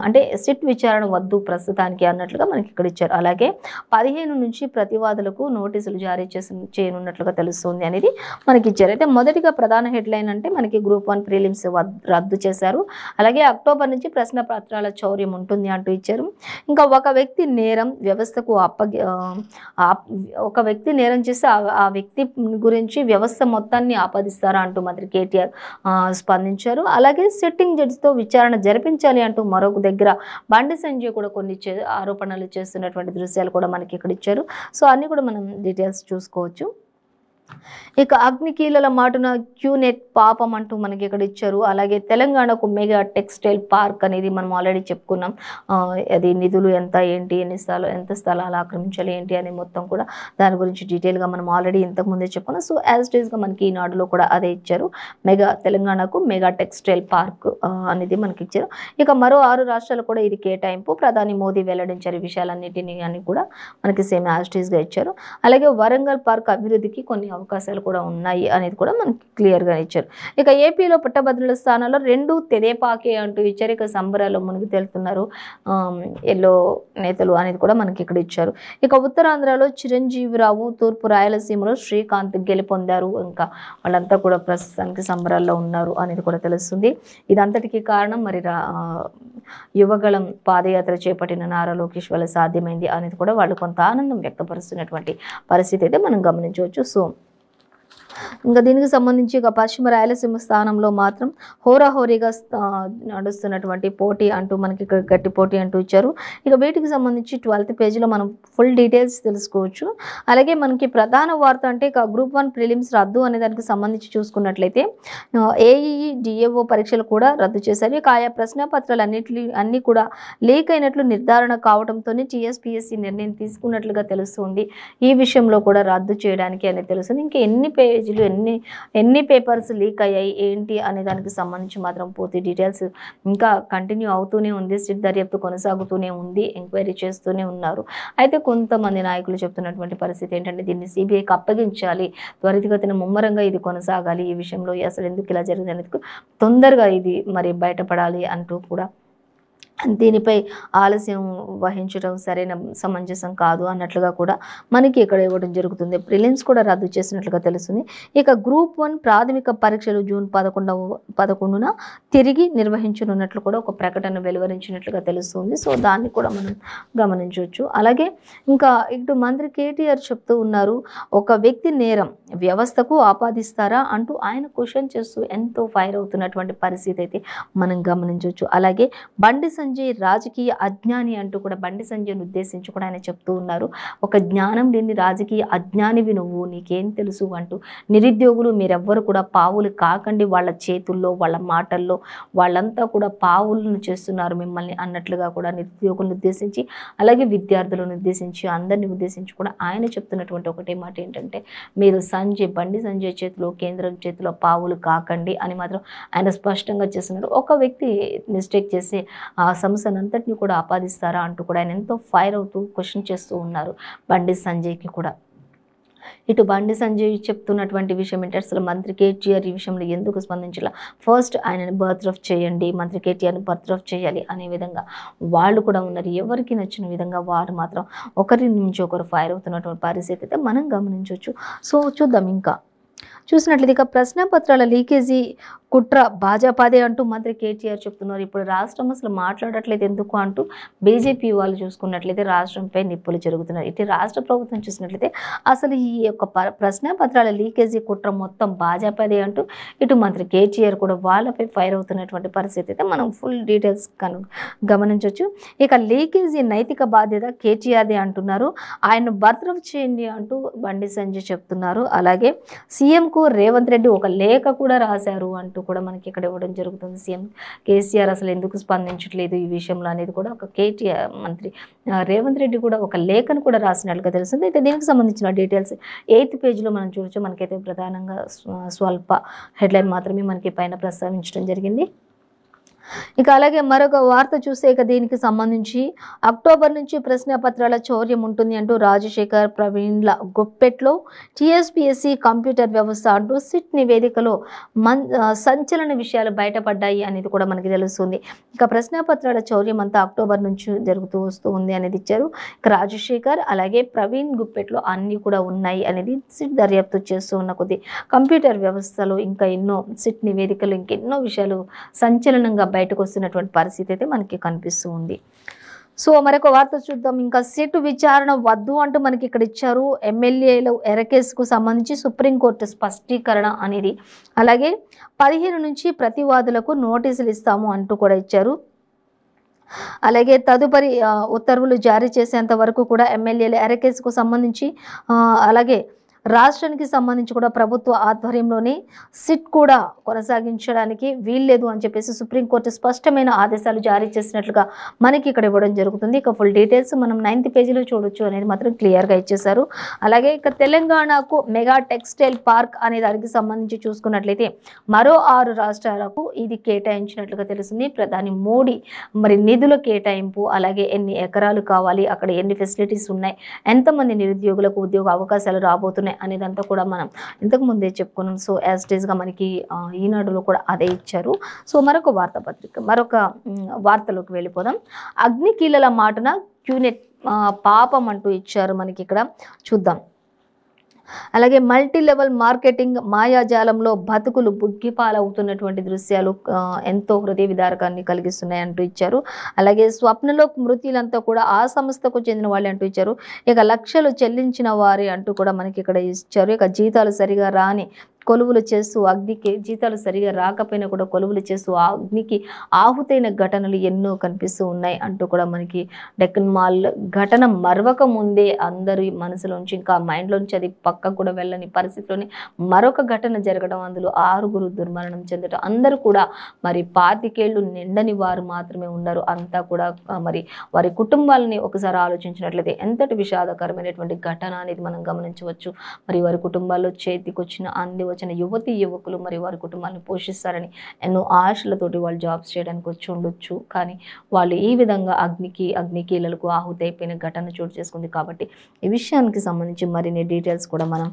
అంటే సిట్ విచారణ వద్దు ప్రస్తుతానికి అన్నట్లుగా మనకి ఇక్కడ ఇచ్చారు. అలాగే 15 నుంచి ప్రతివాదులకు నోటీసులు జారీ చేయనున్నట్లుగా తెలుస్తుంది అనేది మనకి ఇచ్చారు. అయితే మొదటిగా ప్రధాన హెడ్లైన్ అంటే మనకి గ్రూప్ 1 ప్రిలిమ్స్ రద్దు చేశారు. అలాగే అక్టోబర్ నుంచి ప్రశ్న పత్రాల చౌర్యం ఉంటుంది అంటూ ఇచ్చారు. ఇంకా ఒక వ్యక్తి నేరం వ్యవస్థకు ఒక వ్యక్తి నేరం చేస్తే ఆ వ్యక్తి గురించి వ్యవస్థ మొత్తాన్ని ఆపాదిస్తారా అంటూ మంత్రి కేటీఆర్ స్పందించారు. అలాగే సిట్టింగ్ జడ్జితో విచారణ జరిపించాలి అంటూ మరొక దగ్గర బండి సంజయ్ కూడా కొన్ని ఆరోపణలు చేస్తున్నటువంటి దృశ్యాలు కూడా మనకి ఇక్కడ ఇచ్చారు. సో అన్ని కూడా మనం డీటెయిల్స్ చూసుకోవచ్చు. ఇక అగ్నికీలల మాటున క్యూనెట్ పాపం అంటూ మనకి ఇక్కడ ఇచ్చారు. అలాగే తెలంగాణకు మెగా టెక్స్టైల్ పార్క్ అనేది మనం ఆల్రెడీ చెప్పుకున్నాం. అది నిధులు ఎంత ఏంటి, ఎంత స్థలాలు ఆక్రమించాలి ఏంటి అని మొత్తం కూడా దాని గురించి డీటెయిల్గా మనం ఆల్రెడీ ఇంతకుముందే చెప్పుకున్నాం. సో యాజ్ ఇట్ ఈస్గా మనకి ఈనాడులో కూడా అదే ఇచ్చారు. తెలంగాణకు మెగా టెక్స్టైల్ పార్క్ అనేది మనకి ఇచ్చారు. ఇక మరో 6 రాష్ట్రాలు కూడా ఇది కేటాయింపు ప్రధాని మోదీ వెల్లడించారు. ఈ విషయాలన్నింటినీ అని కూడా మనకి సేమ్ యాజ్ ఇట్ ఈస్గా ఇచ్చారు. అలాగే వరంగల్ పార్క్ అభివృద్ధికి కొన్ని అవకాశాలు కూడా ఉన్నాయి అనేది కూడా మనకి క్లియర్గా ఇచ్చారు. ఇక ఏపీలో పట్టభద్రుల స్థానాల్లో 2 తెదేపాకే అంటూ ఇచ్చారు. ఇక సంబరాల్లో మునిగి తేలుతున్నారు ఎల్లో నేతలు అనేది కూడా మనకి ఇక్కడ ఇచ్చారు. ఇక ఉత్తరాంధ్రలో చిరంజీవిరావు, తూర్పు రాయలసీమలో శ్రీకాంత్ గెలుపొందారు. ఇంకా వాళ్ళంతా కూడా ప్రస్తుతానికి సంబరాల్లో ఉన్నారు అనేది కూడా తెలుస్తుంది. ఇదంతటికీ కారణం మరి యువగళం పాదయాత్ర చేపట్టిన నారా లోకేష్ వల్ల సాధ్యమైంది అనేది కూడా వాళ్ళు కొంత ఆనందం వ్యక్తపరుస్తున్నటువంటి పరిస్థితి అయితే మనం గమనించవచ్చు. సో ఇంకా దీనికి సంబంధించి ఇక పశ్చిమ రాయలసీమ స్థానంలో మాత్రం హోరాహోరీగా నడుస్తున్నటువంటి పోటీ అంటూ మనకి ఇక్కడ గట్టి పోటీ అంటూ ఇచ్చారు. ఇక వీటికి సంబంధించి 12th పేజీలో మనం ఫుల్ డీటెయిల్స్ తెలుసుకోవచ్చు. అలాగే మనకి ప్రధాన వార్త అంటే ఇక గ్రూప్ 1 ప్రిలిమ్స్ రద్దు అనే దానికి సంబంధించి చూసుకున్నట్లయితే ఏఈఈ డిఏఓ పరీక్షలు కూడా రద్దు చేశారు. ఇక ఆయా ప్రశ్నపత్రాలు అన్నీ కూడా లీక్ అయినట్లు నిర్ధారణ కావడంతోనే టీఎస్పీఎస్సీ నిర్ణయం తీసుకున్నట్లుగా తెలుస్తుంది. ఈ విషయంలో కూడా రద్దు చేయడానికి అనేది తెలుస్తుంది. ఇంకా ఎన్ని పేజీలు ఎన్ని పేపర్స్ లీక్ అయ్యాయి ఏంటి అనే దానికి సంబంధించి మాత్రం పూర్తి డీటెయిల్స్ ఇంకా కంటిన్యూ అవుతూనే ఉంది. సిట్ దర్యాప్తు కొనసాగుతూనే ఉంది, ఎంక్వైరీ చేస్తూనే ఉన్నారు. అయితే కొంతమంది నాయకులు చెప్తున్నటువంటి పరిస్థితి ఏంటంటే దీన్ని సిబిఐకి అప్పగించాలి, త్వరితగతిన ముమ్మరంగా ఇది కొనసాగాలి, ఈ విషయంలో అసలు ఎందుకు ఇలా జరిగింది అనేది తొందరగా ఇది మరి బయటపడాలి అంటూ కూడా దీనిపై ఆలస్యం వహించడం సరైన సమంజసం కాదు అన్నట్లుగా కూడా మనకి ఇక్కడ ఇవ్వడం జరుగుతుంది. ప్రిలిమ్స్ కూడా రద్దు చేసినట్లుగా తెలుస్తుంది. ఇక గ్రూప్ 1 ప్రాథమిక పరీక్షలు జూన్ 11న తిరిగి నిర్వహించనున్నట్లు కూడా ఒక ప్రకటన వెలువరించినట్లుగా తెలుస్తుంది. సో దాన్ని కూడా మనం గమనించవచ్చు. అలాగే ఇంకా ఇటు మంత్రి కేటీఆర్ చెప్తూ ఉన్నారు, ఒక వ్యక్తి నేరం వ్యవస్థకు ఆపాదిస్తారా అంటూ ఆయన క్వశ్చన్ చేస్తూ ఎంతో ఫైర్ అవుతున్నటువంటి పరిస్థితి అయితే మనం గమనించవచ్చు. అలాగే బండి సంజయ్ రాజకీయ అజ్ఞాని అంటూ కూడా బండి సంజయ్ని ఉద్దేశించి కూడా ఆయన చెప్తూ ఉన్నారు, ఒక జ్ఞానం లేని రాజకీయ అజ్ఞానివి నువ్వు, నీకేం తెలుసు అంటూ. నిరుద్యోగులు మీరెవ్వరు కూడా పావులు కాకండి, వాళ్ళ చేతుల్లో వాళ్ళ మాటల్లో వాళ్ళంతా కూడా పావులను చేస్తున్నారు మిమ్మల్ని అన్నట్లుగా కూడా నిరుద్యోగులను ఉద్దేశించి అలాగే విద్యార్థులను ఉద్దేశించి అందరిని ఉద్దేశించి కూడా ఆయన చెప్తున్నటువంటి ఒకటే మాట ఏంటంటే మీరు బండి సంజయ్ చేతిలో కేంద్రం చేతిలో పావులు కాకండి అని మాత్రం ఆయన స్పష్టంగా చేస్తున్నారు. ఒక వ్యక్తి మిస్టేక్ చేసి ఆ సంస్థనంతటిని కూడా ఆపాదిస్తారా అంటూ కూడా ఆయన ఎంతో ఫైర్ అవుతూ క్వశ్చన్ చేస్తూ ఉన్నారు బండి సంజయ్కి కూడా. ఇటు బండి సంజయ్ చెప్తున్నటువంటి విషయం ఏంటంటే అసలు మంత్రి కేటీఆర్ ఈ విషయంలో ఎందుకు స్పందించాల, ఫస్ట్ ఆయనని బర్త్రఫ్ చేయండి, మంత్రి కేటీఆర్ని బర్త్రఫ్ చేయాలి అనే విధంగా వాళ్ళు కూడా ఉన్నారు. ఎవరికి నచ్చిన విధంగా వారు మాత్రం ఒకరి నుంచి ఒకరు ఫైర్ అవుతున్నటువంటి పరిస్థితి అయితే మనం గమనించవచ్చు. సో చూద్దాం ఇంకా చూసినట్లయితే ఇక ప్రశ్నపత్రాల లీకేజీ కుట్ర భాజపాదే అంటూ మంత్రి కేటీఆర్ చెప్తున్నారు. ఇప్పుడు రాష్ట్రం అసలు మాట్లాడట్లేదు ఎందుకు అంటూ బీజేపీ వాళ్ళు చూసుకున్నట్లయితే రాష్ట్రంపై నిప్పులు జరుగుతున్నారు. ఇటు రాష్ట్ర ప్రభుత్వం చూసినట్లయితే అసలు ఈ యొక్క ప్రశ్నపత్రాల లీకేజీ కుట్ర మొత్తం భాజపాదే అంటూ ఇటు మంత్రి కేటీఆర్ కూడా వాళ్ళపై ఫైర్ అవుతున్నటువంటి పరిస్థితి అయితే మనం ఫుల్ డీటెయిల్స్ గమనించవచ్చు. ఇక లీకేజీ నైతిక బాధ్యత కేటీఆర్దే అంటున్నారు, ఆయన బర్తరఫ్ చేయండి అంటూ బండి సంజయ్ చెప్తున్నారు. అలాగే సీఎంకు రేవంత్ రెడ్డి ఒక లేఖ కూడా రాశారు అంటూ కూడా మనకి ఇక్కడ ఇవ్వడం జరుగుతుంది. సీఎం కేసీఆర్ అసలు ఎందుకు స్పందించట్లేదు ఈ విషయంలో అనేది కూడా ఒక కేటీఆర్ మంత్రి రేవంత్ రెడ్డి కూడా ఒక లేఖను కూడా రాసినట్లుగా తెలుస్తుంది. అయితే దీనికి సంబంధించిన డీటెయిల్స్ 8th పేజీలో మనం చూడొచ్చు. మనకైతే ప్రధానంగా స్వల్ప హెడ్లైన్ మాత్రమే మనకి పైన ప్రస్తావించడం జరిగింది. ఇక అలాగే మరొక వార్త చూస్తే ఇక దీనికి సంబంధించి అక్టోబర్ నుంచి ప్రశ్నపత్రాల చౌర్యం ఉంటుంది అంటూ రాజశేఖర్ ప్రవీణ్ల గుప్పెట్లో టీఎస్పీఎస్సీ కంప్యూటర్ వ్యవస్థ అంటూ సిట్ నివేదికలో సంచలన విషయాలు బయటపడ్డాయి అనేది కూడా మనకి తెలుస్తుంది. ఇక ప్రశ్నపత్రాల చౌర్యం అంతా అక్టోబర్ నుంచి జరుగుతూ వస్తూ ఉంది అనేది ఇచ్చారు. ఇక రాజశేఖర్ అలాగే ప్రవీణ్ గుప్పెట్లో అన్నీ కూడా ఉన్నాయి అనేది సిట్ దర్యాప్తు చేస్తూ ఉన్న కొద్ది కంప్యూటర్ వ్యవస్థలో ఇంకా ఎన్నో సిట్ నివేదికలు ఇంకెన్నో విషయాలు సంచలనంగా బయటకు వస్తున్నటువంటి పరిస్థితి అయితే మనకి కనిపిస్తూ ఉంది. సో మరొక వార్త చూద్దాం. ఇంకా సిట్ విచారణ వద్దు అంటూ మనకి ఇక్కడ ఇచ్చారు. ఎమ్మెల్యేల ఎరకేసుకు సంబంధించి సుప్రీంకోర్టు స్పష్టీకరణ అనేది, అలాగే 15 నుంచి ప్రతివాదులకు నోటీసులు ఇస్తాము అంటూ కూడా ఇచ్చారు. అలాగే తదుపరి ఉత్తర్వులు జారీ చేసేంత వరకు కూడా ఎమ్మెల్యేల ఎరకేసుకు సంబంధించి అలాగే రాష్ట్రానికి సంబంధించి కూడా ప్రభుత్వ ఆధ్వర్యంలోనే సిట్ కూడా కొనసాగించడానికి వీల్లేదు అని చెప్పేసి సుప్రీంకోర్టు స్పష్టమైన ఆదేశాలు జారీ చేసినట్లుగా మనకి ఇక్కడ ఇవ్వడం జరుగుతుంది. ఇక ఫుల్ డీటెయిల్స్ మనం 9th పేజీలో చూడొచ్చు అనేది మాత్రం క్లియర్గా ఇచ్చేశారు. అలాగే ఇక తెలంగాణకు మెగా టెక్స్టైల్ పార్క్ అనే దానికి సంబంధించి చూసుకున్నట్లయితే మరో 6 రాష్ట్రాలకు ఇది కేటాయించినట్లుగా తెలుస్తుంది. ప్రధాని మోడీ మరి నిధుల కేటాయింపు, అలాగే ఎన్ని ఎకరాలు కావాలి, అక్కడ ఎన్ని ఫెసిలిటీస్ ఉన్నాయి, ఎంతమంది నిరుద్యోగులకు ఉద్యోగ అవకాశాలు రాబోతున్నాయి అనేదంతా కూడా మనం ఇంతకు ముందే చెప్పుకున్నాం. సో యాజ్ ఇట్ ఈస్గా మనకి ఈనాడులో కూడా అదే ఇచ్చారు. సో మరొక వార్తలోకి వెళ్ళిపోదాం. అగ్నికీలల మాటన క్యూనెట్ పాపం అంటూ ఇచ్చారు మనకి ఇక్కడ చూద్దాం. అలాగే మల్టీ లెవెల్ మార్కెటింగ్ మాయాజాలంలో బతుకులు బుగ్గిపాలవుతున్నటువంటి దృశ్యాలు ఎంతో హృదయ విదారకాన్ని కలిగిస్తున్నాయి అంటూ ఇచ్చారు. అలాగే స్వప్నలో మృతులంతా కూడా ఆ సంస్థకు చెందిన వాళ్ళే అంటూ ఇచ్చారు. ఇక లక్షలు చెల్లించిన వారి అంటూ కూడా మనకి ఇక్కడ ఇచ్చారు. ఇక జీతాలు సరిగా రాని కొలువులు చేస్తూ అగ్నికి జీతాలు సరిగా రాకపోయినా కూడా కొలువులు చేస్తూ ఆ అగ్నికి ఆహుతైన ఘటనలు ఎన్నో కనిపిస్తూ ఉన్నాయి అంటూ కూడా మనకి డెక్కన్ మాల్ ఘటన మరవక ముందే అందరి మనసులోంచి ఇంకా మైండ్లోంచి అది పక్కకు కూడా వెళ్ళని పరిస్థితిలోనే మరొక ఘటన జరగడం, అందులో 6 దుర్మరణం చెందడం, అందరూ కూడా మరి 25 ఏళ్ళు నిండని వారు మాత్రమే ఉన్నారు. అంతా కూడా మరి వారి కుటుంబాలని ఒకసారి ఆలోచించినట్లయితే ఎంతటి విషాదకరమైనటువంటి ఘటన అనేది మనం గమనించవచ్చు. మరి వారి కుటుంబాల్లో చేతికొచ్చిన అంది వచ్చిన యువతి యువకులు మరి వారి కుటుంబాలను పోషిస్తారని ఎన్నో ఆశలతోటి వాళ్ళు జాబ్స్ చేయడానికి వచ్చి ఉండొచ్చు. కానీ వాళ్ళు ఈ విధంగా అగ్నికీలలకు ఆహుతి అయిపోయిన ఘటన చోటు చేసుకుంది. కాబట్టి ఈ విషయానికి సంబంధించి మరిన్ని డీటెయిల్స్ కూడా మనం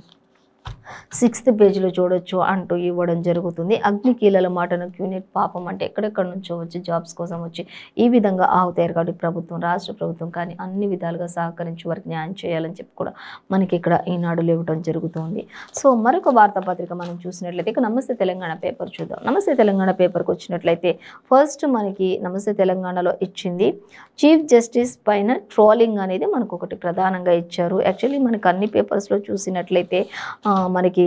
6th పేజీలో చూడొచ్చు అంటూ ఇవ్వడం జరుగుతుంది. అగ్నికీలల మాటను క్యూనెట్ పాపం అంటే ఎక్కడెక్కడ నుంచో వచ్చి జాబ్స్ కోసం వచ్చి ఈ విధంగా ఆహుతయ్యారు. కాబట్టి ప్రభుత్వం, రాష్ట్ర ప్రభుత్వం కానీ అన్ని విధాలుగా సహకరించి వారికి న్యాయం చేయాలని చెప్పి కూడా మనకి ఇక్కడ ఈనాడులో ఇవ్వడం జరుగుతుంది. సో మరొక వార్తాపత్రిక మనం చూసినట్లయితే ఇక నమస్తే తెలంగాణ పేపర్ చూద్దాం. నమస్తే తెలంగాణ పేపర్కి వచ్చినట్లయితే ఫస్ట్ మనకి నమస్తే తెలంగాణలో ఇచ్చింది చీఫ్ జస్టిస్ పైన ట్రోలింగ్ అనేది మనకు ఒకటి ప్రధానంగా ఇచ్చారు. యాక్చువల్లీ మనకి అన్ని పేపర్స్లో చూసినట్లయితే మనకి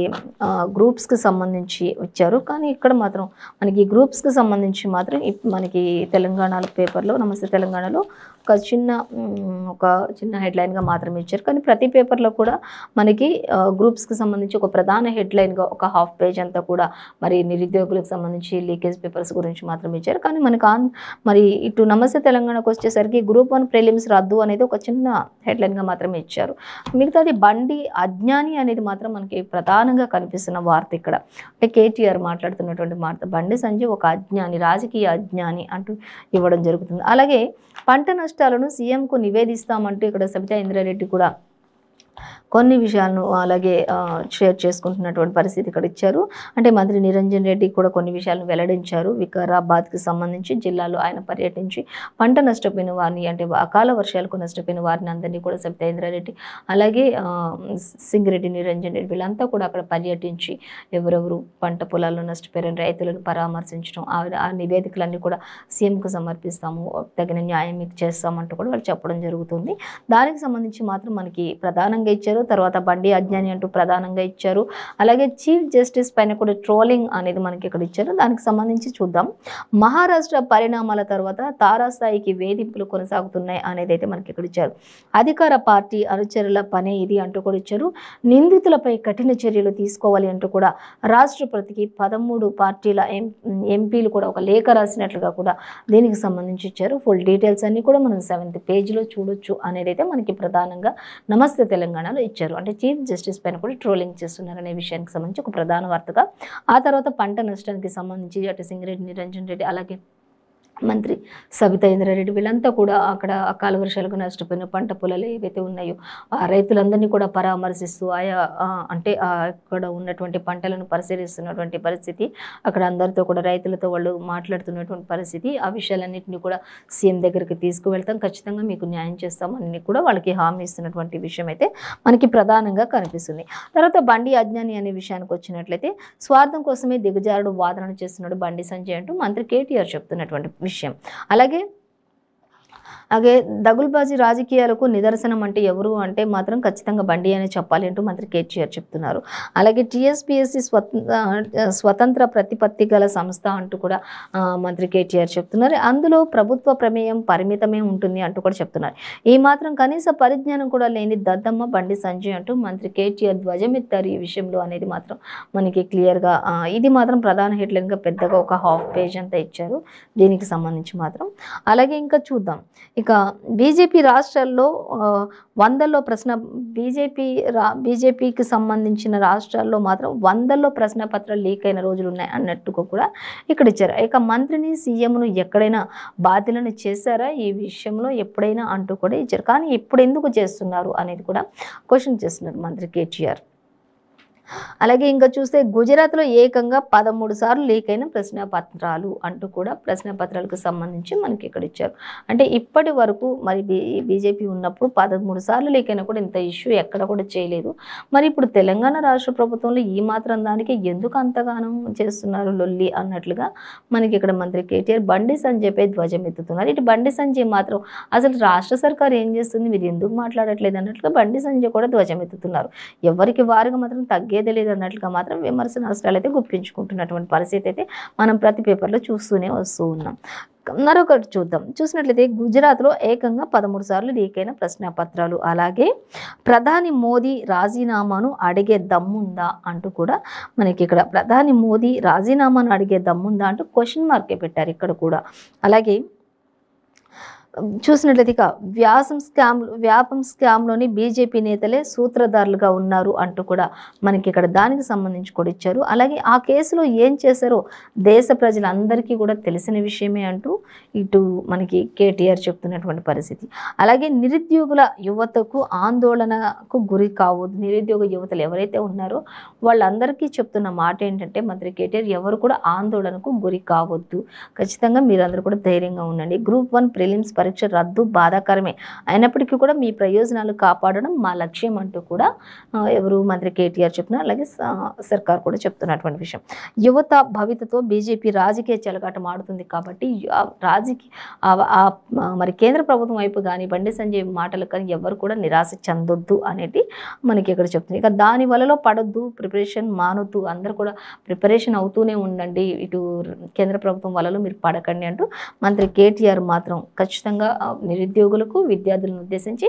గ్రూప్స్కి సంబంధించి ఇచ్చారు. కానీ ఇక్కడ మాత్రం మనకి గ్రూప్స్కి సంబంధించి మాత్రం మనకి తెలంగాణ పేపర్లో నమస్తే తెలంగాణలో ఒక చిన్న హెడ్లైన్గా మాత్రమే ఇచ్చారు. కానీ ప్రతి పేపర్లో కూడా మనకి గ్రూప్స్కి సంబంధించి ఒక ప్రధాన హెడ్లైన్గా ఒక హాఫ్ పేజ్ అంతా కూడా మరి నిరుద్యోగులకు సంబంధించి లీకేజ్ పేపర్స్ గురించి మాత్రమే ఇచ్చారు. కానీ మనకు మరి ఇటు నమస్తే తెలంగాణకు వచ్చేసరికి గ్రూప్ 1 ప్రిలిమ్స్ రద్దు అనేది ఒక చిన్న హెడ్లైన్గా మాత్రమే ఇచ్చారు. మిగతాది బండి అజ్ఞాని అనేది మాత్రం మనకి ప్రధానంగా కనిపిస్తున్న వార్త ఇక్కడ. అంటే కేటీఆర్ మాట్లాడుతున్నటువంటి వార్త, బండి సంజయ్ ఒక అజ్ఞాని, రాజకీయ అజ్ఞాని అంటూ ఇవ్వడం జరుగుతుంది. అలాగే పంట నష్టాలను సీఎంకు నివేదిస్తామంటూ ఇక్కడ సబితా ఇంద్రారెడ్డి కూడా కొన్ని విషయాలను అలాగే షేర్ చేసుకుంటున్నటువంటి పరిస్థితి ఇక్కడ ఇచ్చారు. అంటే మంత్రి నిరంజన్ రెడ్డి కూడా కొన్ని విషయాలను వెల్లడించారు. వికారాబాద్కి సంబంధించి జిల్లాలో ఆయన పర్యటించి పంట నష్టపోయిన వారిని, అంటే అకాల వర్షాలకు నష్టపోయిన వారిని అందరినీ కూడా సబితా ఇంద్రారెడ్డి అలాగే సింగిరెడ్డి నిరంజన్ రెడ్డి వీళ్ళంతా కూడా అక్కడ పర్యటించి ఎవరెవరు పంట పొలాల్లో నష్టపోయిన రైతులను పరామర్శించడం, ఆ నివేదికలన్నీ కూడా సీఎంకు సమర్పిస్తాము, తగిన న్యాయం మీకు చేస్తామంటూ కూడా వాళ్ళు చెప్పడం జరుగుతుంది. దానికి సంబంధించి మాత్రం మనకి ప్రధానంగా ఇచ్చారు. తర్వాత బండి అజ్ఞాని అంటూ ప్రధానంగా ఇచ్చారు. అలాగే చీఫ్ జస్టిస్ పైన కూడా ట్రోలింగ్ అనేది మనకి ఇక్కడ ఇచ్చారు. దానికి సంబంధించి చూద్దాం. మహారాష్ట్ర పరిణామాల తర్వాత తారాస్థాయికి వేధింపులు కొనసాగుతున్నాయి అనేది అయితే మనకి ఇక్కడ ఇచ్చారు. అధికార పార్టీ అనుచరుల పనే ఇది అంటూ కూడా ఇచ్చారు. నిందితులపై కఠిన చర్యలు తీసుకోవాలి అంటూ కూడా రాష్ట్రపతికి 13 పార్టీల ఎంపీలు కూడా ఒక లేఖ రాసినట్లుగా కూడా దీనికి సంబంధించి ఇచ్చారు. ఫుల్ డీటెయిల్స్ అన్ని కూడా మనం 7th పేజీలో చూడొచ్చు అనేది అయితే మనకి ప్రధానంగా నమస్తే తెలంగాణలో ఇచ్చారు. అంటే చీఫ్ జస్టిస్ పైన కూడా ట్రోలింగ్ చేస్తున్నారు అనే విషయానికి సంబంధించి ఒక ప్రధాన వార్తగా. ఆ తర్వాత పంట నష్టానికి సంబంధించి అటు సింగిరెడ్డి నిరంజన్ రెడ్డి అలాగే మంత్రి సబితా ఇంద్రారెడ్డి వీళ్ళంతా కూడా అక్కడ అకాల వర్షాలకు నష్టపోయిన పంట పొలాలు ఏవైతే ఉన్నాయో ఆ రైతులందరినీ కూడా పరామర్శిస్తూ అంటే అక్కడ ఉన్నటువంటి పంటలను పరిశీలిస్తున్నటువంటి పరిస్థితి, అక్కడ అందరితో కూడా రైతులతో వాళ్ళు మాట్లాడుతున్నటువంటి పరిస్థితి, ఆ విషయాలన్నింటినీ కూడా సీఎం దగ్గరికి తీసుకువెళ్తాం, ఖచ్చితంగా మీకు న్యాయం చేస్తామని కూడా వాళ్ళకి హామీ ఇస్తున్నటువంటి విషయం అయితే మనకి ప్రధానంగా కనిపిస్తుంది. తర్వాత బండి అజ్ఞాని అనే విషయానికి వచ్చినట్లయితే స్వార్థం కోసమే దిగజారుడు వాదన చేస్తున్నాడు బండి సంజయ్ అంటూ మంత్రి కేటీఆర్ చెప్తున్నటువంటి విషయం. అలాగే దగుల్బాజీ రాజకీయాలకు నిదర్శనం అంటే ఎవరు అంటే మాత్రం ఖచ్చితంగా బండి అనే చెప్పాలి అంటూ మంత్రి కేటీఆర్ చెప్తున్నారు. అలాగే టీఎస్పీఎస్సీ స్వతంత్ర ప్రతిపత్తి గల సంస్థ అంటూ కూడా మంత్రి కేటీఆర్ చెప్తున్నారు. అందులో ప్రభుత్వ ప్రమేయం పరిమితమే ఉంటుంది అంటూ కూడా చెప్తున్నారు. ఈ మాత్రం కనీస పరిజ్ఞానం కూడా లేని దద్దమ్మ బండి సంజయ్ అంటూ మంత్రి కేటీఆర్ ధ్వజమెత్తారు ఈ విషయంలో అనేది మాత్రం మనకి క్లియర్గా ఇది మాత్రం ప్రధాన హెడ్లైన్గా పెద్దగా ఒక హాఫ్ పేజ్ అంతా ఇచ్చారు దీనికి సంబంధించి మాత్రం. అలాగే ఇంకా చూద్దాం. ఇక బీజేపీ రాష్ట్రాల్లో 100లో బీజేపీకి సంబంధించిన రాష్ట్రాల్లో మాత్రం 100లో ప్రశ్నపత్రాలు లీక్ అయిన రోజులు ఉన్నాయి అన్నట్టుగా కూడా ఇక్కడ ఇచ్చారు. ఇక మంత్రిని సీఎంను ఎక్కడైనా బాధ్యులను చేశారా ఈ విషయంలో ఎప్పుడైనా అంటూ కూడా ఇచ్చారు. కానీ ఇప్పుడు ఎందుకు చేస్తున్నారు అనేది కూడా క్వశ్చన్ చేస్తున్నారు మంత్రి కేటీఆర్. అలాగే ఇంకా చూస్తే గుజరాత్లో ఏకంగా 13 సార్లు లీక్ అయిన ప్రశ్నపత్రాలు అంటూ కూడా ప్రశ్నపత్రాలకు సంబంధించి మనకి ఇక్కడ ఇచ్చారు. అంటే ఇప్పటి వరకు మరి బీజేపీ ఉన్నప్పుడు 13 సార్లు లీక్ అయినా కూడా ఇంత ఇష్యూ ఎక్కడ కూడా చేయలేదు. మరి ఇప్పుడు తెలంగాణ రాష్ట్ర ప్రభుత్వంలో ఈ మాత్రం దానికి ఎందుకు అంతగానం చేస్తున్నారు లొల్లి అన్నట్లుగా మనకి ఇక్కడ మంత్రి కేటీఆర్ బండి సంజయ్పై ధ్వజం ఎత్తుతున్నారు. ఇటు బండి సంజయ్ మాత్రం అసలు రాష్ట్ర సర్కార్ ఏం చేస్తుంది, మీరు ఎందుకు మాట్లాడట్లేదు అన్నట్లుగా బండి సంజయ్ కూడా ధ్వజం ఎత్తుతున్నారు. ఎవరికి వారుగా మాత్రం తగ్గేదే లేదు అన్నట్లుగా మాత్రం విమర్శనాస్త్రాలు అయితే గుప్పించుకుంటున్నటువంటి పరిస్థితి అయితే మనం ప్రతి పేపర్లో చూస్తూనే వస్తూ ఉన్నాం. మరొకటి చూసినట్లయితే గుజరాత్లో ఏకంగా 13 సార్లు లీక్ అయిన ప్రశ్నపత్రాలు, అలాగే ప్రధాని మోదీ రాజీనామాను అడిగే దమ్ముందా అంటూ కూడా మనకి ఇక్కడ ప్రధాని మోదీ రాజీనామాను అడిగే దమ్ముందా అంటూ క్వశ్చన్ మార్కే పెట్టారు ఇక్కడ కూడా. అలాగే చూసినట్లయితే ఇక వ్యాపం స్కామ్లోని బీజేపీ నేతలే సూత్రధారులుగా ఉన్నారు అంటూ కూడా మనకి ఇక్కడ దానికి సంబంధించి కూడా ఇచ్చారు. అలాగే ఆ కేసులో ఏం చేశారో దేశ ప్రజలందరికీ కూడా తెలిసిన విషయమే అంటూ ఇటు మనకి కేటీఆర్ చెప్తున్నటువంటి పరిస్థితి. అలాగే నిరుద్యోగుల యువతకు ఆందోళనకు గురి కావద్దు, నిరుద్యోగ యువతలు ఎవరైతే ఉన్నారో వాళ్ళందరికీ చెప్తున్న మాట ఏంటంటే మంత్రి కేటీఆర్ ఎవరు కూడా ఆందోళనకు గురి కావద్దు, ఖచ్చితంగా మీరందరూ కూడా ధైర్యంగా ఉండండి. గ్రూప్ 1 ప్రిలిమ్స్ పరీక్ష రద్దు బాధాకరమే, అయినప్పటికీ కూడా మీ ప్రయోజనాలు కాపాడడం మా లక్ష్యం అంటూ కూడా ఎవరు మంత్రి కేటీఆర్ చెప్తున్నారు. అలాగే సర్కార్ కూడా చెప్తున్నటువంటి విషయం. యువత భవితతో బీజేపీ రాజకీయ చెలగాటం ఆడుతుంది కాబట్టి మరి కేంద్ర ప్రభుత్వం వైపు కానీ బండి సంజయ్ మాటలు కానీ ఎవరు కూడా నిరాశ చెందొద్దు అనేది మనకి ఇక్కడ చెప్తుంది. ఇక దాని వలలో పడొద్దు, ప్రిపరేషన్ మానొద్దు, అందరూ కూడా ప్రిపరేషన్ అవుతూనే ఉండండి, ఇటు కేంద్ర ప్రభుత్వం వలలో మీరు పడకండి అంటూ మంత్రి కేటీఆర్ మాత్రం ఖచ్చితంగా నిరుద్యోగులకు విద్యార్థులను ఉద్దేశించి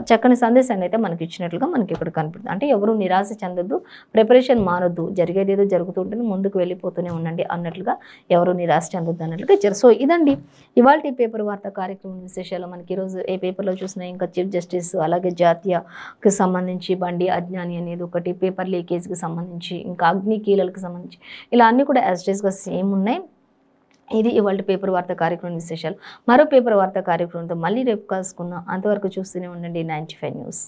చక్కని సందేశాన్ని అయితే మనకి ఇచ్చినట్లుగా మనకి ఇక్కడ కనిపిస్తుంది. అంటే ఎవరు నిరాశ చెందొద్దు, ప్రిపరేషన్ మానొద్దు, జరిగేది ఏదో జరుగుతుంటుంది, ముందుకు వెళ్ళిపోతూనే ఉండండి అన్నట్లుగా ఎవరు నిరాశ చెందొద్దు అన్నట్లుగా ఇచ్చారు. సో ఇదండి ఇవాల్టి పేపర్ వార్తా కార్యక్రమం విశేషాలు. మనకి ఈరోజు ఏ పేపర్లో చూసినా ఇంకా చీఫ్ జస్టిస్, అలాగే జాతీయకి సంబంధించి బండి అజ్ఞాని అనేది ఒకటి, పేపర్ లీకేజ్కి సంబంధించి, ఇంకా అగ్ని కీలలకు సంబంధించి ఇలా అన్నీ కూడా యాస్టేజ్గా సేమ్ ఉన్నాయి. ఇది ఇవాళ పేపర్ వార్తా కార్యక్రమం విశేషాలు. మరో పేపర్ వార్తా కార్యక్రమంతో మళ్ళీ రేపు కలుసుకుందాం. అంతవరకు చూస్తూనే ఉండండి 95 న్యూస్.